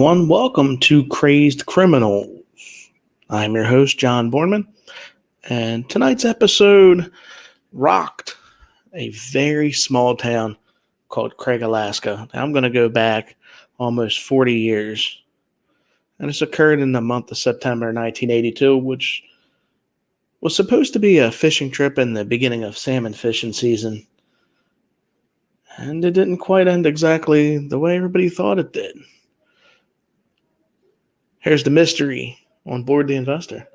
everyone. Welcome to Crazed Criminals. I'm your host, John Borman, and tonight's episode rocked a very small town called Craig, Alaska. Now, I'm going to go back almost 40 years, and this occurred in the month of September 1982, which was supposed to be a fishing trip in the beginning of salmon fishing season, and it didn't quite end exactly the way everybody thought it did. Here's the mystery on board the Investor.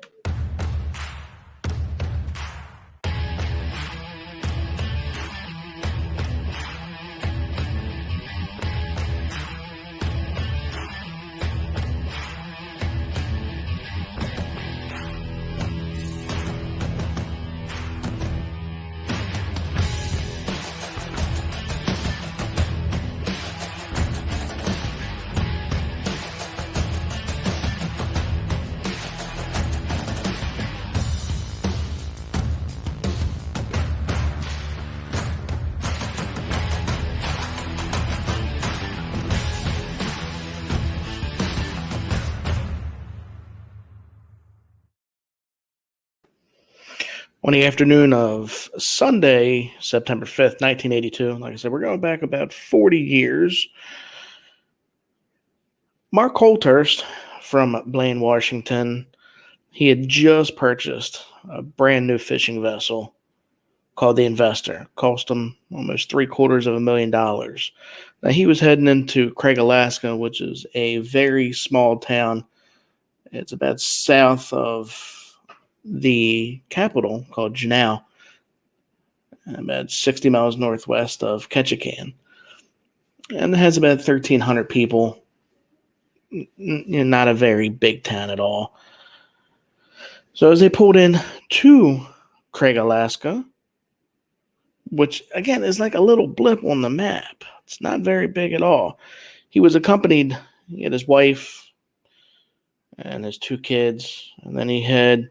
On the afternoon of Sunday, September 5th, 1982, like I said, we're going back about 40 years. Mark Holthurst from Blaine, Washington, he had just purchased a brand new fishing vessel called the Investor. Cost him almost $750,000. Now, he was heading into Craig, Alaska, which is a very small town. It's about south of the capital called Juneau, about 60 miles northwest of Ketchikan, and it has about 1,300 people. Not a very big town at all. So as they pulled in to Craig, Alaska, which again is like a little blip on the map, it's not very big at all. He was accompanied. He had his wife and his two kids, and then he had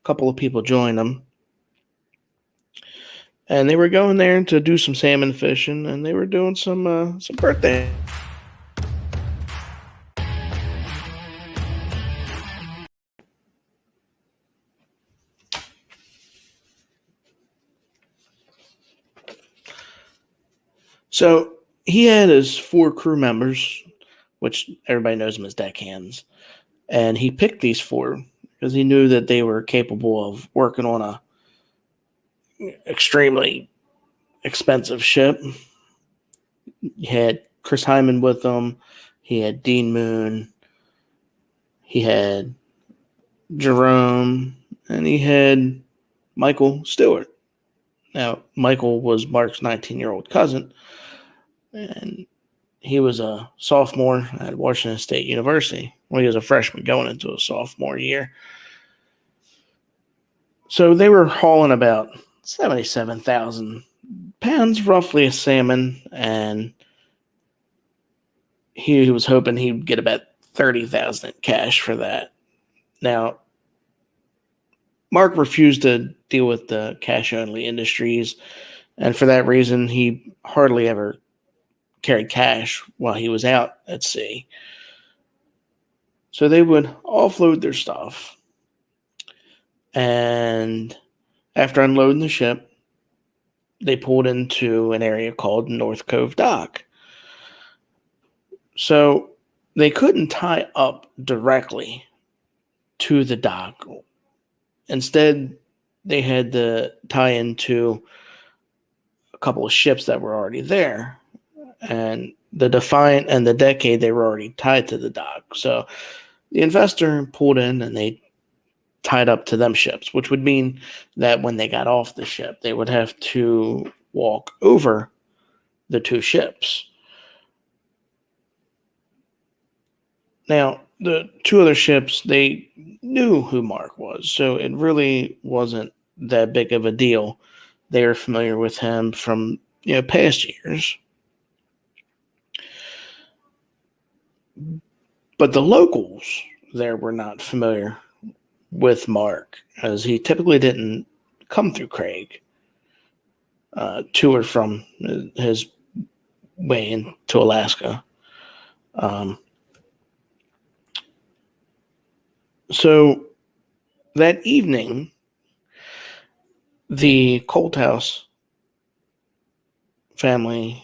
couple of people joined them, and they were going there to do some salmon fishing, and they were doing some birthday. So he had his 4 crew members, which everybody knows them as deckhands, and he picked these 4 because he knew that they were capable of working on a extremely expensive ship. He had Chris Hyman with them. He had Dean Moon. He had Jerome. And he had Michael Stewart. Now, Michael was Mark's 19-year-old cousin. And he was a sophomore at Washington State University. Well, he was a freshman going into a sophomore year. So they were hauling about 77,000 pounds, roughly, of salmon, and he was hoping he'd get about 30,000 in cash for that. Now, Mark refused to deal with the cash-only industries, and for that reason, he hardly ever carried cash while he was out at sea. So they would offload their stuff, and after unloading the ship, they pulled into an area called North Cove Dock. So they couldn't tie up directly to the dock. Instead, they had to tie into a couple of ships that were already there. And the Defiant and the Decade, they were already tied to the dock. So the Investor pulled in and they tied up to them ships, which would mean that when they got off the ship, they would have to walk over the 2 ships. Now, the 2 other ships, they knew who Mark was, so it really wasn't that big of a deal. They were familiar with him from past years. But the locals there were not familiar with Mark, as he typically didn't come through Craig to or from his way into Alaska. So that evening, the Colthouse family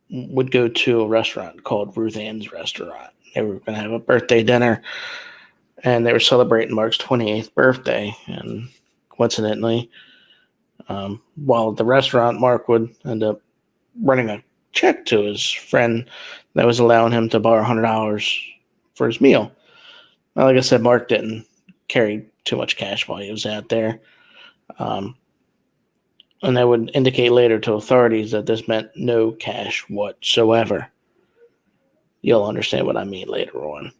would go to a restaurant called Ruth Ann's Restaurant. They were going to have a birthday dinner, and they were celebrating Mark's 28th birthday. And coincidentally, while at the restaurant, Mark would end up running a check to his friend that was allowing him to borrow $100 for his meal. Now, like I said, Mark didn't carry too much cash while he was out there. And that would indicate later to authorities that this meant no cash whatsoever. You'll understand what I mean later on.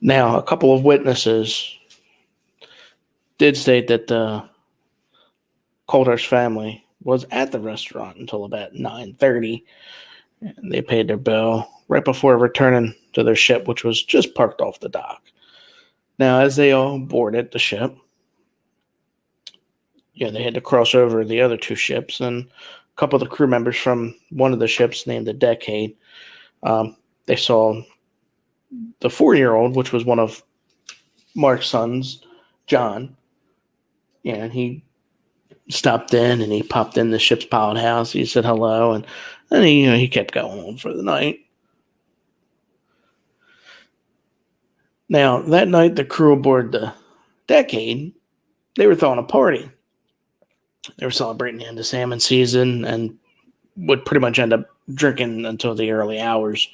Now, a couple of witnesses did state that the Coulter's family was at the restaurant until about 9:30, and they paid their bill right before returning to their ship, which was just parked off the dock. Now, as they all boarded the ship, they had to cross over the other two ships, and a couple of the crew members from one of the ships named the Decade, they saw the 4-year-old, which was one of Mark's sons, John. And he stopped in and he popped in the ship's pilot house. He said hello, and then he kept going on for the night. Now, that night, the crew aboard the Decade, they were throwing a party. They were celebrating the end of salmon season and would pretty much end up drinking until the early hours,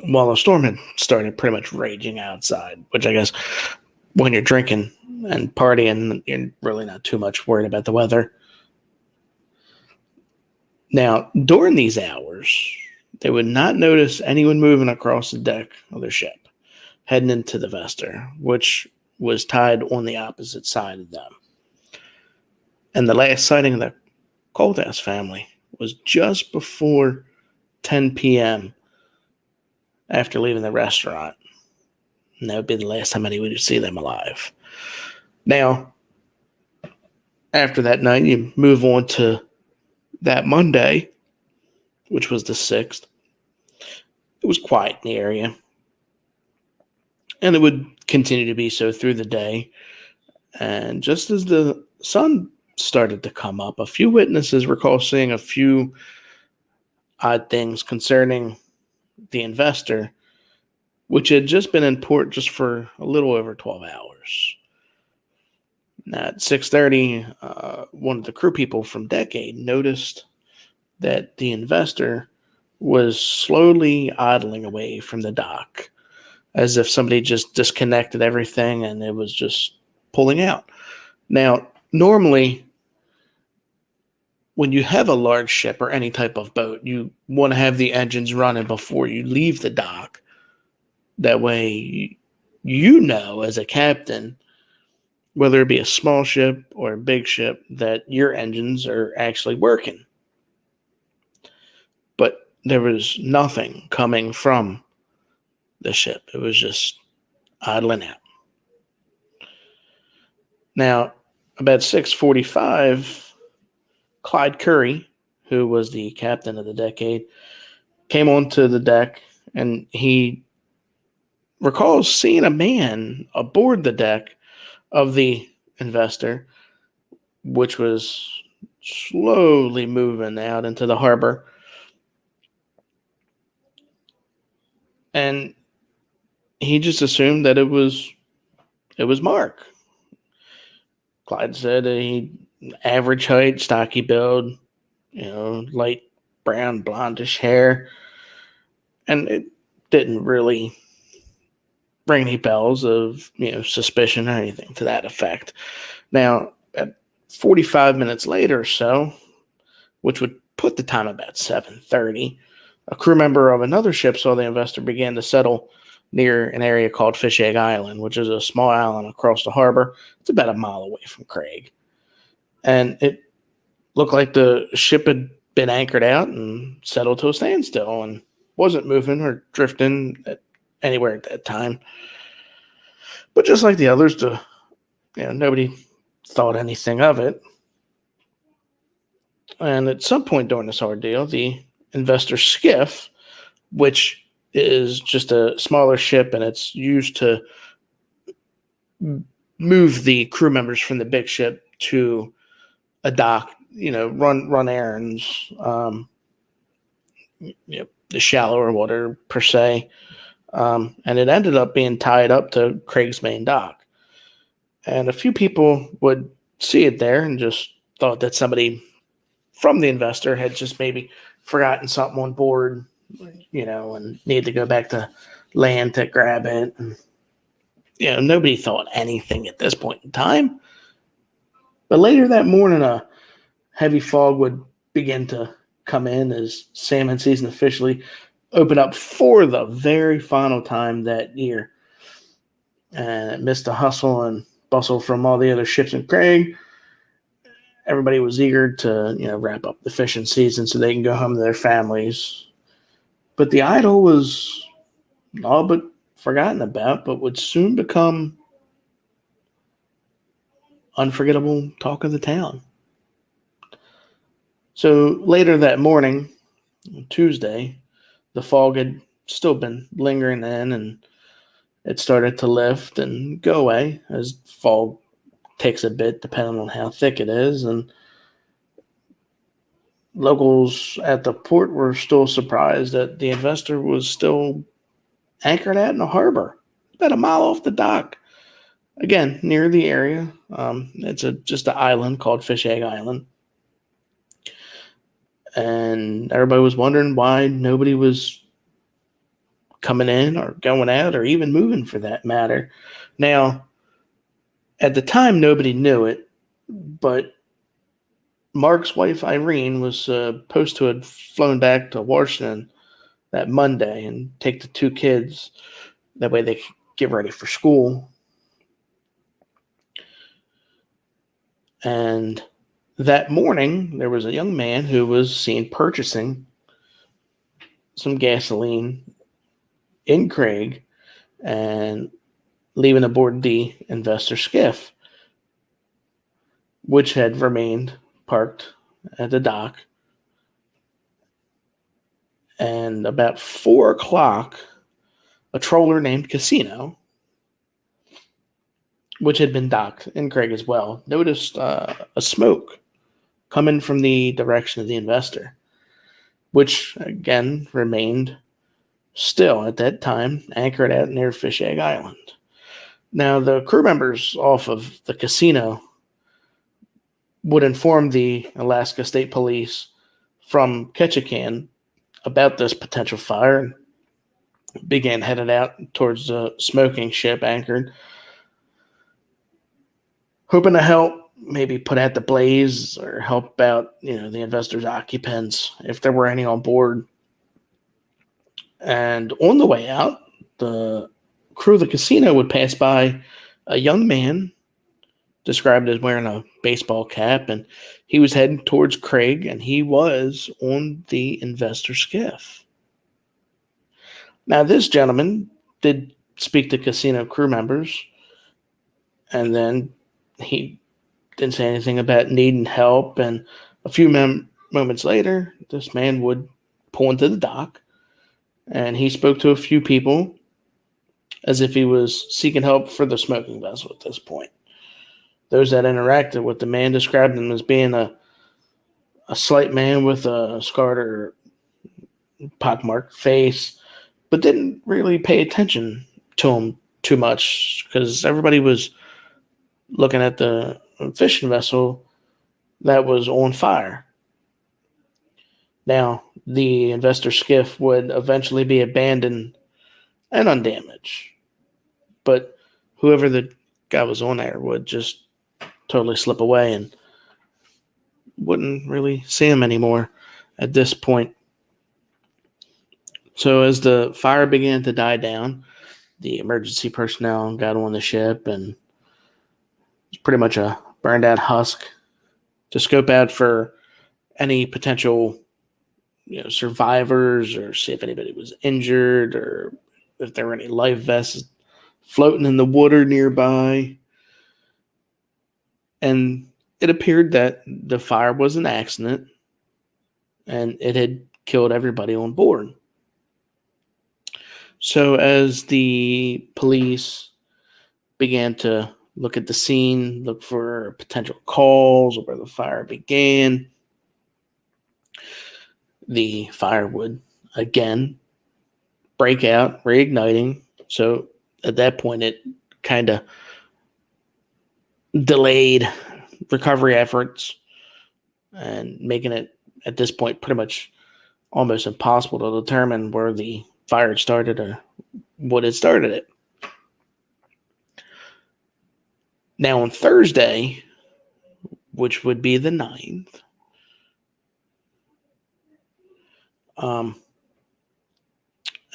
while the storm had started pretty much raging outside, which I guess when you're drinking and partying, you're really not too much worried about the weather. Now, during these hours, they would not notice anyone moving across the deck of their ship, heading into the Vester, which was tied on the opposite side of them. And the last sighting of the Colthouse family was just before 10 p.m. after leaving the restaurant. And that would be the last time anyone would see them alive. Now, after that night, you move on to that Monday, which was the 6th. It was quiet in the area. And it would continue to be so through the day. And just as the sun started to come up, a few witnesses recall seeing a few odd things concerning the investor, which had just been in port just for a little over 12 hours. At 6:30, one of the crew people from Decade noticed that the investor was slowly idling away from the dock, as if somebody just disconnected everything and it was just pulling out. Now, normally, when you have a large ship or any type of boat, you want to have the engines running before you leave the dock. That way, as a captain, whether it be a small ship or a big ship, that your engines are actually working. But there was nothing coming from the ship. It was just idling out. Now, about 6:45, Clyde Curry, who was the captain of the Decade, came onto the deck, and he recalls seeing a man aboard the deck of the investor, which was slowly moving out into the harbor. And he just assumed that it was Mark. Clyde said he average height, stocky build, light brown, blondish hair. And it didn't really ring any bells of, suspicion or anything to that effect. Now, at 45 minutes later or so, which would put the time about 7:30, a crew member of another ship saw the investor begin to settle near an area called Fish Egg Island, which is a small island across the harbor. It's about a mile away from Craig. And it looked like the ship had been anchored out and settled to a standstill and wasn't moving or drifting anywhere at that time. But just like the others, nobody thought anything of it. And at some point during this ordeal, the investor's skiff, which is just a smaller ship, and it's used to move the crew members from the big ship to a dock, run errands, the shallower water per se. And it ended up being tied up to Craig's main dock. And a few people would see it there and just thought that somebody from the investor had just maybe forgotten something on board, and needed to go back to land to grab it. And, nobody thought anything at this point in time. But later that morning, a heavy fog would begin to come in as salmon season officially opened up for the very final time that year. And amidst the hustle and bustle from all the other ships in Craig, everybody was eager to, wrap up the fishing season so they can go home to their families. But the idol was all but forgotten about, but would soon become unforgettable talk of the town. So later that morning, Tuesday, the fog had still been lingering in, and it started to lift and go away, as fog takes a bit depending on how thick it is. And locals at the port were still surprised that the investor was still anchored out in the harbor, about a mile off the dock. Again, near the area. It's just an island called Fish Egg Island. And everybody was wondering why nobody was coming in or going out or even moving for that matter. Now, at the time, nobody knew it, but Mark's wife, Irene, was supposed to have flown back to Washington that Monday and take the two kids. That way they could get ready for school. And that morning, there was a young man who was seen purchasing some gasoline in Craig and leaving aboard the investor skiff, which had remained parked at the dock. And about 4 o'clock, a trawler named Casino, which had been docked in Craig as well, noticed a smoke coming from the direction of the investor, which again remained still at that time anchored out near Fish Egg Island. Now, the crew members off of the Casino would inform the Alaska State Police from Ketchikan about this potential fire and began headed out towards the smoking ship anchored, hoping to help maybe put out the blaze or help out, the investor's occupants if there were any on board. And on the way out, the crew of the Casino would pass by a young man described as wearing a baseball cap, and he was heading towards Craig, and he was on the investor skiff. Now, this gentleman did speak to Casino crew members, and then he didn't say anything about needing help. And a few moments later, this man would pull into the dock, and he spoke to a few people as if he was seeking help for the smoking vessel at this point. Those that interacted with the man described him as being a slight man with a scarred or pockmarked face, but didn't really pay attention to him too much because everybody was looking at the fishing vessel that was on fire. Now, the investor skiff would eventually be abandoned and undamaged, but whoever the guy was on there would just totally slip away and wouldn't really see him anymore at this point. So as the fire began to die down, the emergency personnel got on the ship, and it was pretty much a burned out husk to scope out for any potential survivors, or see if anybody was injured, or if there were any life vests floating in the water nearby. And it appeared that the fire was an accident and it had killed everybody on board. So as the police began to look at the scene, look for potential calls or where the fire began, the fire would again break out, reigniting. So at that point, it kind of delayed recovery efforts and making it at this point pretty much almost impossible to determine where the fire had started or what had started it. Now on Thursday, which would be the 9th,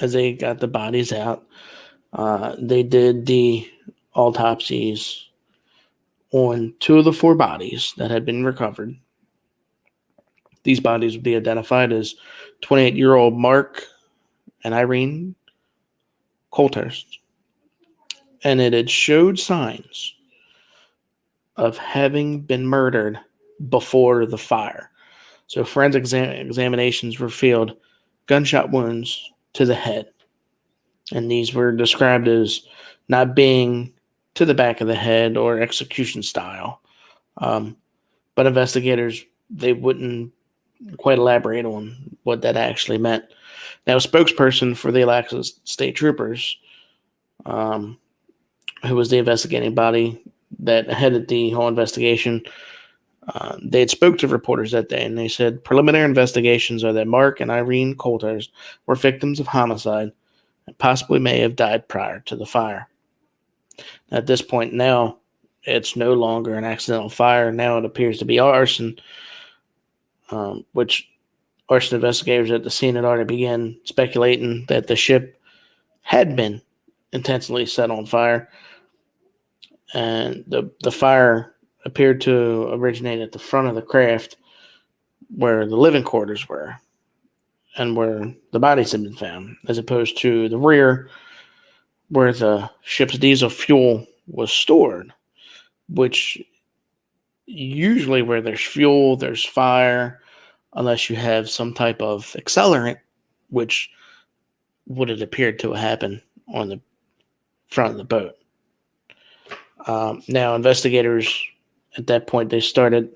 as they got the bodies out, they did the autopsies on 2 of the 4 bodies that had been recovered. These bodies would be identified as 28-year-old Mark and Irene Colthurst, and it had showed signs of having been murdered before the fire. So forensic examinations revealed gunshot wounds to the head, and these were described as not being to the back of the head or execution style. But investigators, they wouldn't quite elaborate on what that actually meant. Now, a spokesperson for the Alaska State Troopers, who was the investigating body that headed the whole investigation, they had spoke to reporters that day, and they said preliminary investigations are that Mark and Irene Colthurst were victims of homicide and possibly may have died prior to the fire. At this point now, it's no longer an accidental fire. Now it appears to be arson, which arson investigators at the scene had already begun speculating that the ship had been intentionally set on fire. And the fire appeared to originate at the front of the craft where the living quarters were and where the bodies had been found, as opposed to the rear where the ship's diesel fuel was stored, which usually where there's fuel, there's fire, unless you have some type of accelerant, which would have appeared to have happened on the front of the boat. Now, investigators at that point, they started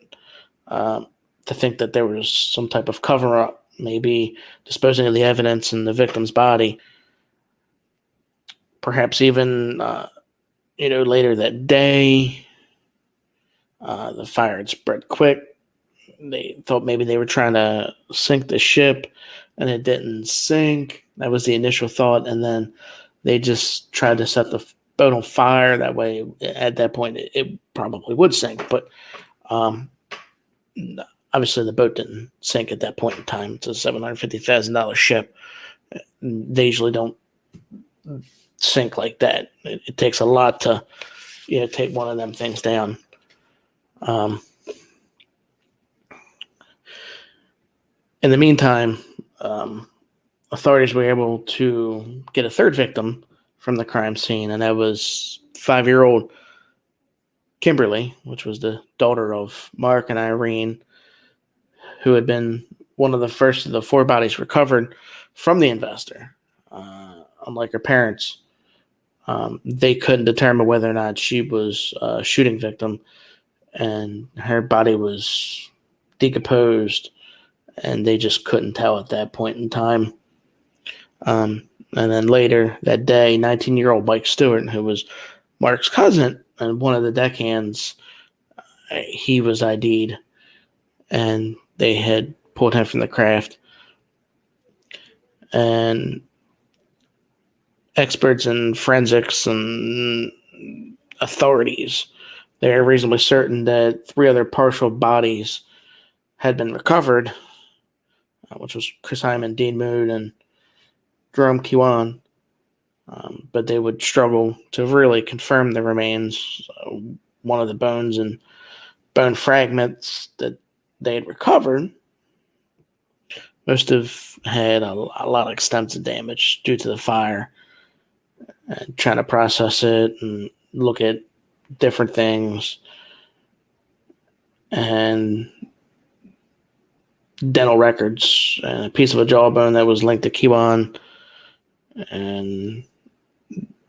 to think that there was some type of cover-up, maybe disposing of the evidence in the victim's body. Perhaps even, later that day, the fire had spread quick. They thought maybe they were trying to sink the ship, and it didn't sink. That was the initial thought, and then they just tried to set the boat on fire. That way, at that point, it probably would sink. But obviously, the boat didn't sink at that point in time. It's a $750,000 ship. They usually don't sink like that. It takes a lot to, take one of them things down. In the meantime, authorities were able to get a third victim from the crime scene, and that was 5-year-old Kimberly, which was the daughter of Mark and Irene, who had been one of the first of the 4 bodies recovered from the investor. Unlike her parents, they couldn't determine whether or not she was a shooting victim, and her body was decomposed, and they just couldn't tell at that point in time. And then later that day, 19-year-old Mike Stewart, who was Mark's cousin and one of the deckhands, he was ID'd, and they had pulled him from the craft. And experts in forensics and authorities, they're reasonably certain that 3 other partial bodies had been recovered, which was Chris Hyman, Dean Mood, and Jerome Kiwan, but they would struggle to really confirm the remains. One of the bones and bone fragments that they had recovered must have had a lot of extensive damage due to the fire. And trying to process it and look at different things, and dental records, and a piece of a jawbone that was linked to Kiwan, and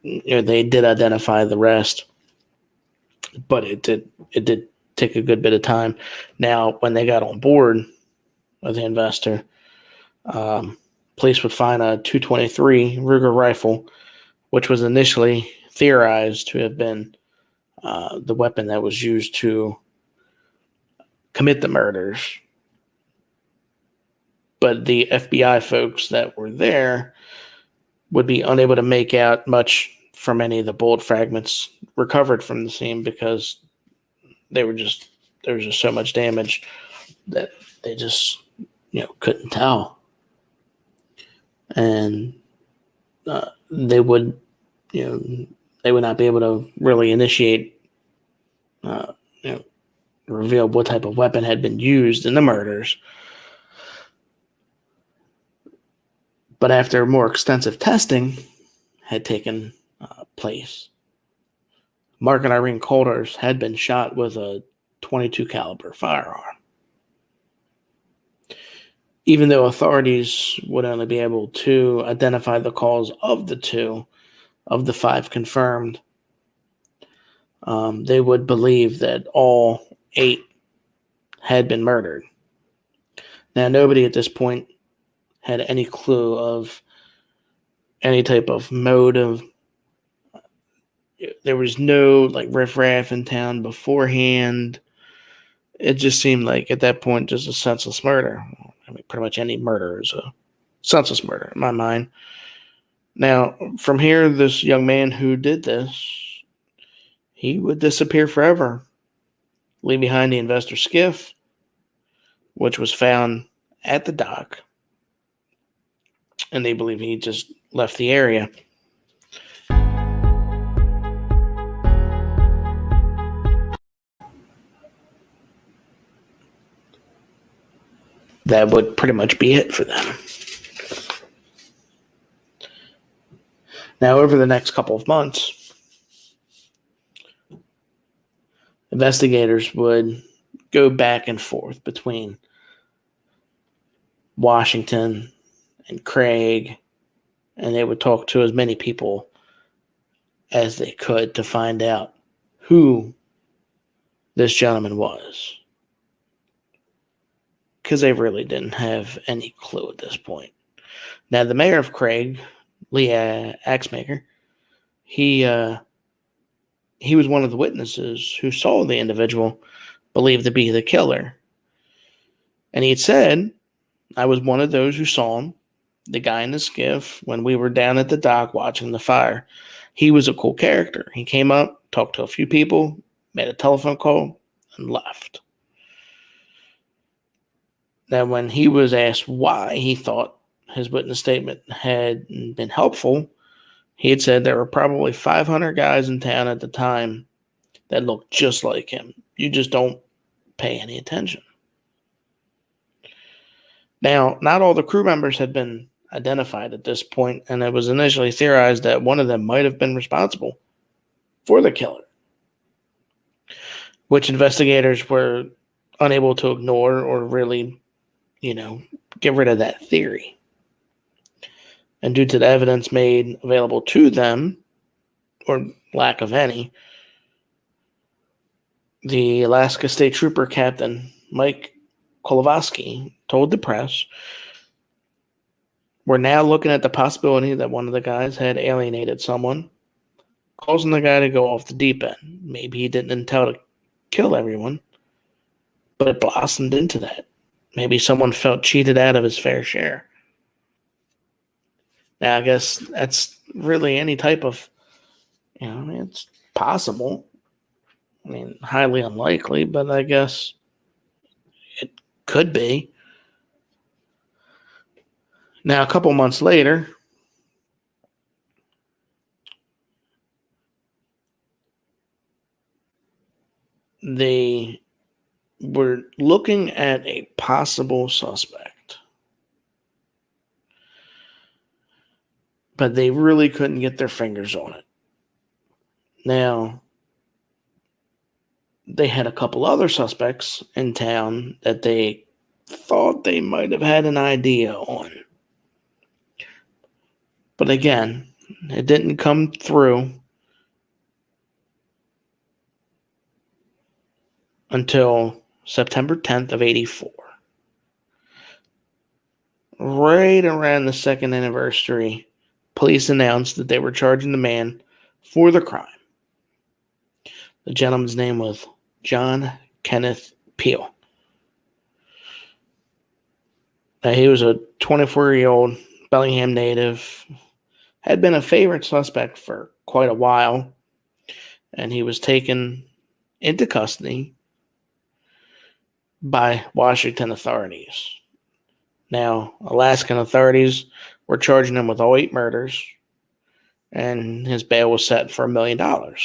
they did identify the rest, but it did take a good bit of time. Now, when they got on board with the investor, police would find a .223 Ruger rifle, which was initially theorized to have been the weapon that was used to commit the murders. But the FBI folks that were there would be unable to make out much from any of the bullet fragments recovered from the scene because there was just so much damage that they just couldn't tell, and they would not be able to really initiate reveal what type of weapon had been used in the murders. But after more extensive testing had taken place, Mark and Irene Coulters had been shot with a .22 caliber firearm. Even though authorities would only be able to identify the cause of the 2 of the 5 confirmed, they would believe that all 8 had been murdered. Now, nobody at this point had any clue of any type of motive. There was no riffraff in town beforehand. It just seemed like at that point just a senseless murder. I mean, pretty much any murder is a senseless murder in my mind. Now, from here, this young man who did this, he would disappear forever, leave behind the investor skiff, which was found at the dock, and they believe he just left the area. That would pretty much be it for them. Now, over the next couple of months, investigators would go back and forth between Washington and Craig, and they would talk to as many people as they could to find out who this gentleman was, because they really didn't have any clue at this point. Now, the mayor of Craig, Lee Axmaker, he was one of the witnesses who saw the individual believed to be the killer. And he had said, "I was one of those who saw him, the guy in the skiff, when we were down at the dock watching the fire. He was a cool character. He came up, talked to a few people, made a telephone call, and left." Now, when he was asked why he thought his witness statement had been helpful, he had said there were probably 500 guys in town at the time that looked just like him. You just don't pay any attention. Now, not all the crew members had been identified at this point, and it was initially theorized that one of them might have been responsible for the killer, which investigators were unable to ignore or really, get rid of that theory. And due to the evidence made available to them, or lack of any, the Alaska State Trooper Captain Mike Kolovsky told the press, "We're now looking at the possibility that one of the guys had alienated someone, causing the guy to go off the deep end. Maybe he didn't intend to kill everyone, but it blossomed into that. Maybe someone felt cheated out of his fair share." Now, I guess that's really any type of, it's possible. I mean, highly unlikely, but I guess it could be. Now, a couple months later, they were looking at a possible suspect, but they really couldn't get their fingers on it. Now, they had a couple other suspects in town that they thought they might have had an idea on. But again, it didn't come through until September 10th of 84. Right around the second anniversary, police announced that they were charging the man for the crime. The gentleman's name was John Kenneth Peel. Now, he was a 24-year-old Bellingham native, had been a favorite suspect for quite a while, and he was taken into custody by Washington authorities. Now, Alaskan authorities were charging him with all 8 murders, and his bail was set for $1 million.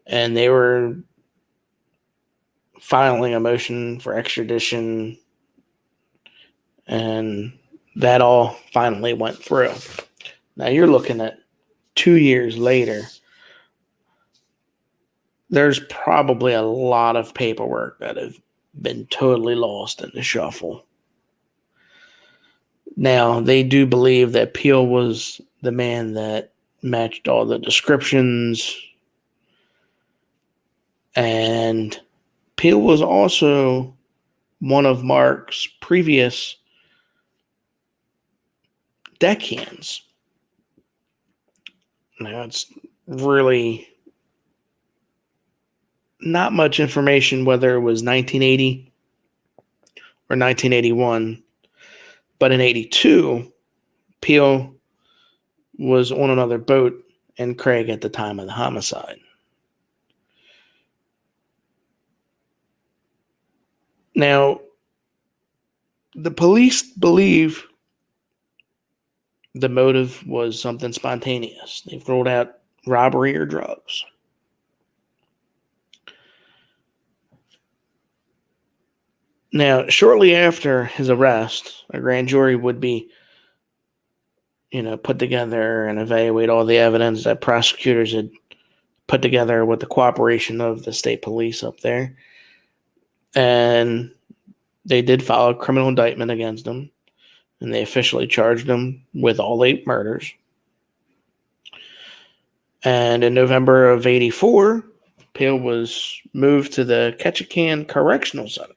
And they were filing a motion for extradition, and that all finally went through. Now you're looking at 2 years later. There's probably a lot of paperwork that have been totally lost in the shuffle. Now, they do believe that Peel was the man that matched all the descriptions, and Peel was also one of Mark's previous deckhands. Now, it's really not much information whether it was 1980 or 1981, but in 82, Peel was on another boat in Craig at the time of the homicide. Now, the police believe the motive was something spontaneous. They've ruled out robbery or drugs. Now, shortly after his arrest, a grand jury would be, put together and evaluate all the evidence that prosecutors had put together with the cooperation of the state police up there. And they did file a criminal indictment against him, and they officially charged him with all 8 murders. And in November of 84, Peel was moved to the Ketchikan Correctional Center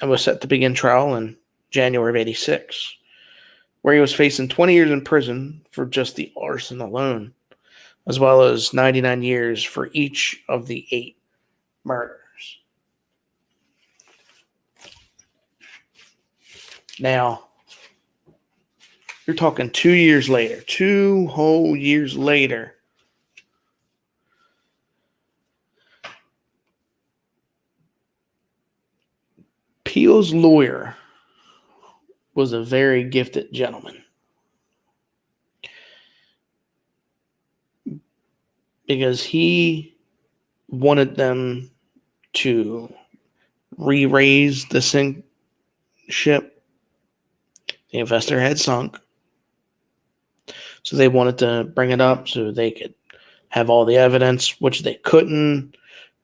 and was set to begin trial in January of 86, where he was facing 20 years in prison for just the arson alone, as well as 99 years for each of the 8 murders. Now, you're talking 2 years later, 2 whole years later, Peel's lawyer was a very gifted gentleman, because he wanted them to re-raise the sink ship the investor had sunk. So they wanted to bring it up so they could have all the evidence, which they couldn't.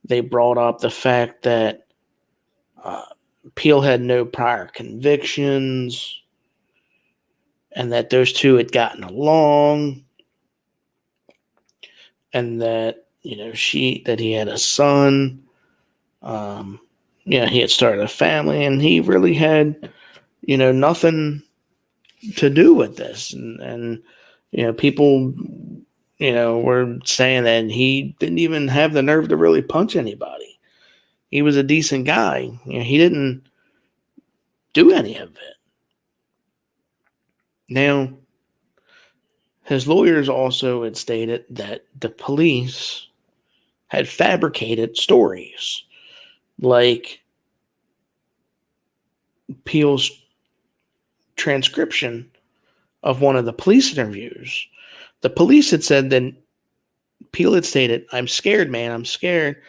They brought up the fact that Peel had no prior convictions, and that those two had gotten along, and that he had a son. He had started a family, and he really had nothing to do with this, and people were saying that he didn't even have the nerve to really punch anybody. He was a decent guy. He didn't do any of it. Now, his lawyers also had stated that the police had fabricated stories, like Peel's transcription of one of the police interviews. The police had said that Peel had stated, "I'm scared, man. I'm scared.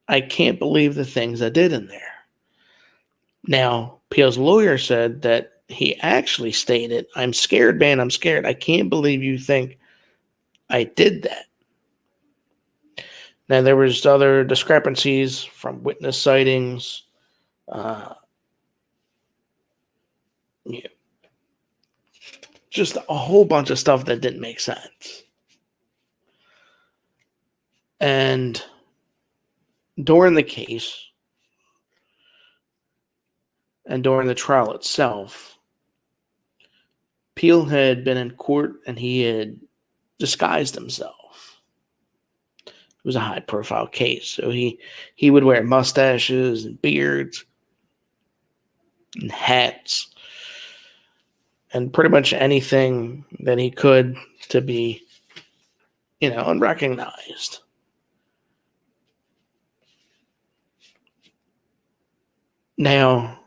I can't believe the things I did in there." Now, Peel's lawyer said that he actually stated, "I'm scared, man. I'm scared. I can't believe you think I did that." Now, there was other discrepancies from witness sightings. Yeah. Just a whole bunch of stuff that didn't make sense. And during the case and during the trial itself, Peel had been in court and he had disguised himself. It was a high-profile case, so he would wear mustaches and beards and hats and pretty much anything that he could to be, unrecognized. Now,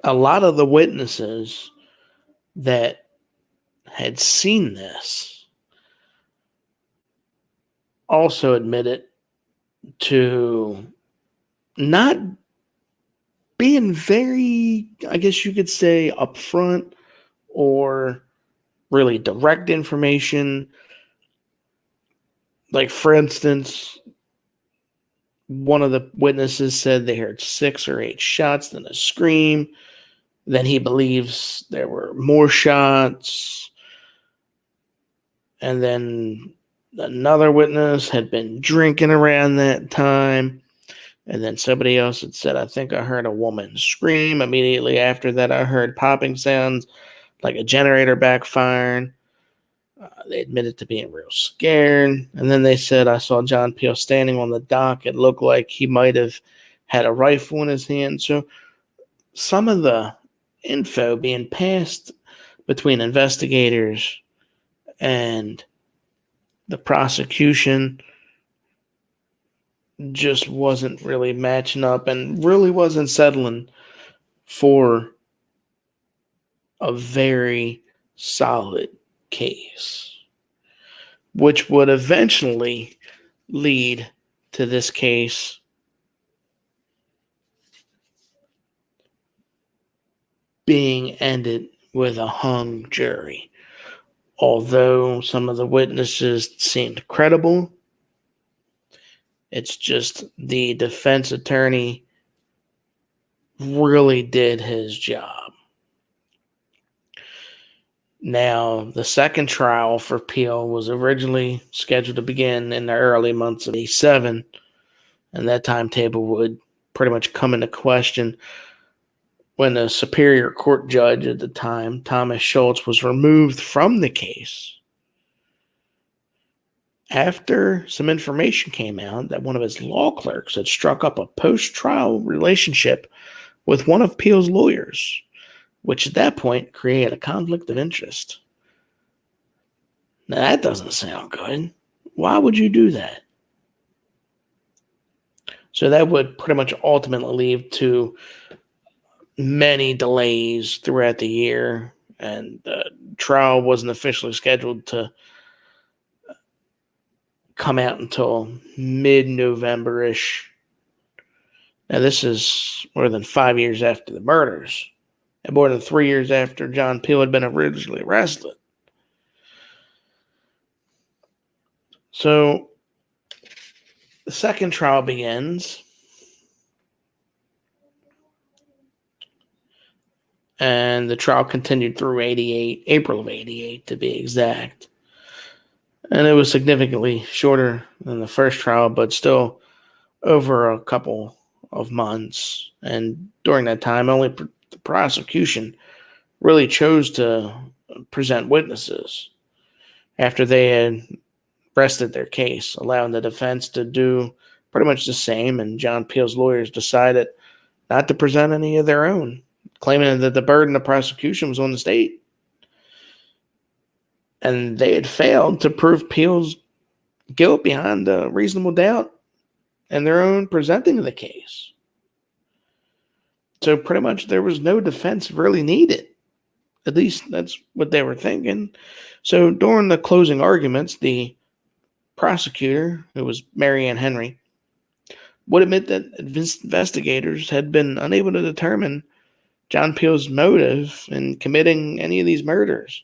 a lot of the witnesses that had seen this also admitted to not being very, I guess you could say, upfront or really direct information. Like, for instance, one of the witnesses said they heard 6 or 8 shots, then a scream. Then he believes there were more shots. And then another witness had been drinking around that time. And then somebody else had said, I think I heard a woman scream. Immediately after that, I heard popping sounds like a generator backfiring. They admitted to being real scared. And then they said, I saw John Peel standing on the dock. It looked like he might have had a rifle in his hand. So some of the info being passed between investigators and the prosecution just wasn't really matching up and really wasn't settling for a very solid case, which would eventually lead to this case being ended with a hung jury. Although some of the witnesses seemed credible, it's just the defense attorney really did his job. Now, the second trial for Peel was originally scheduled to begin in the early months of 1987, and that timetable would pretty much come into question when the Superior Court judge at the time, Thomas Schultz, was removed from the case after some information came out that one of his law clerks had struck up a post-trial relationship with one of Peel's lawyers, which at that point created a conflict of interest. Now, that doesn't sound good. Why would you do that? So that would pretty much ultimately lead to many delays throughout the year, and the trial wasn't officially scheduled to come out until mid-November-ish. Now, this is more than 5 years after the murders, and more than 3 years after John Peel had been originally arrested. So, the second trial begins, and the trial continued through April of 88 to be exact. And it was significantly shorter than the first trial, but still over a couple of months. And during that time, only the prosecution really chose to present witnesses after they had rested their case, allowing the defense to do pretty much the same. And John Peel's lawyers decided not to present any of their own, claiming that the burden of prosecution was on the state. And they had failed to prove Peel's guilt beyond a reasonable doubt in their own presenting of the case. So pretty much there was no defense really needed. At least that's what they were thinking. So during the closing arguments, the prosecutor, who was Mary Ann Henry, would admit that investigators had been unable to determine John Peel's motive in committing any of these murders,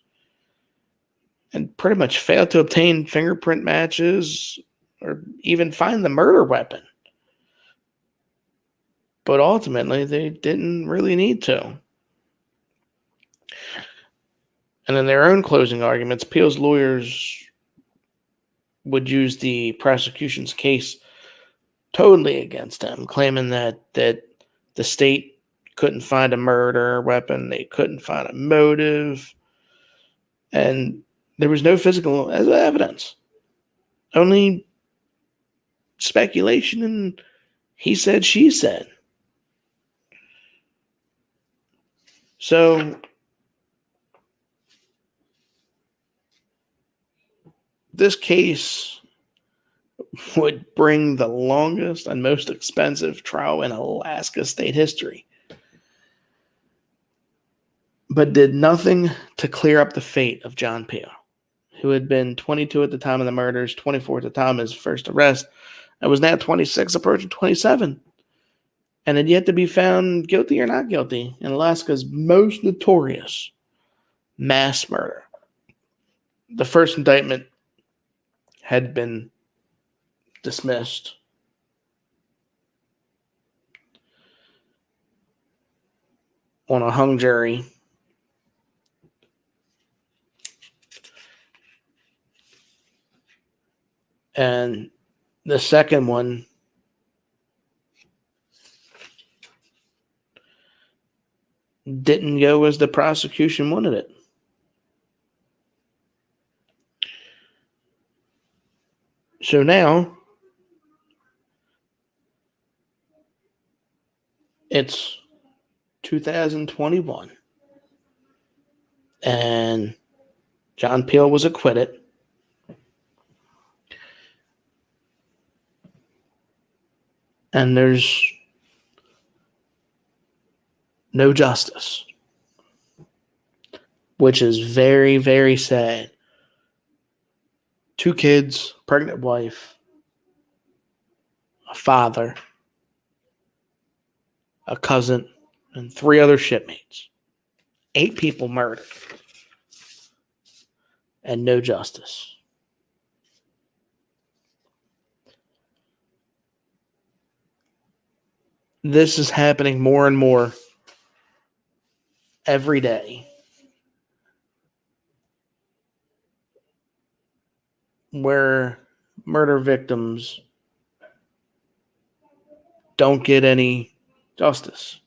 and pretty much failed to obtain fingerprint matches or even find the murder weapon. But ultimately, they didn't really need to. And in their own closing arguments, Peel's lawyers would use the prosecution's case totally against them, claiming that the state couldn't find a murder weapon, they couldn't find a motive, and there was no physical evidence. Only speculation and he said, she said. So this case would bring the longest and most expensive trial in Alaska state history, but did nothing to clear up the fate of John Peel, who had been 22 at the time of the murders, 24 at the time of his first arrest, and was now 26, approaching 27, and had yet to be found guilty or not guilty in Alaska's most notorious mass murder. The first indictment had been dismissed. On a hung jury. And the second one didn't go as the prosecution wanted it. So now it's 2021 and John Peel was acquitted. And there's no justice, which is very, very sad. 2 kids, pregnant wife, a father, a cousin, and 3 other shipmates. 8 people murdered. And no justice. This is happening more and more every day. Where murder victims don't get any justice.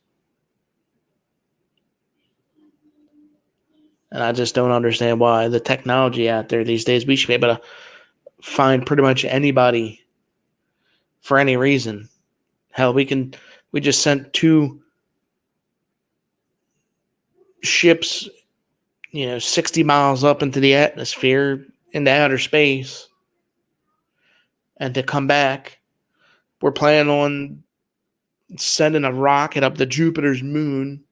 And I just don't understand why. The technology out there these days, we should be able to find pretty much anybody for any reason. Hell, we just sent 2 ships, 60 miles up into the atmosphere, into outer space. And to come back, we're planning on sending a rocket up to Jupiter's moon.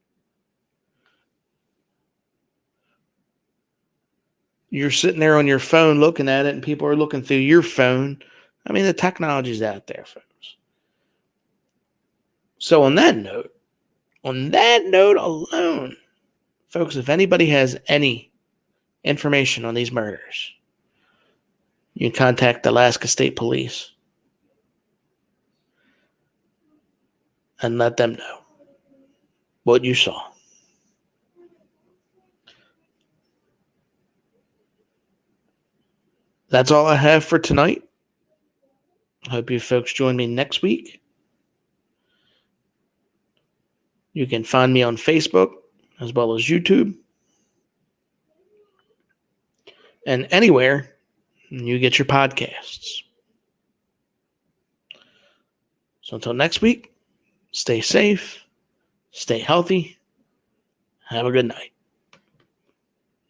You're sitting there on your phone looking at it, and people are looking through your phone. I mean, the technology's out there, folks. So on that note alone, folks, if anybody has any information on these murders, you can contact the Alaska State Police and let them know what you saw. That's all I have for tonight. I hope you folks join me next week. You can find me on Facebook as well as YouTube. And anywhere you get your podcasts. So until next week, stay safe, stay healthy, have a good night.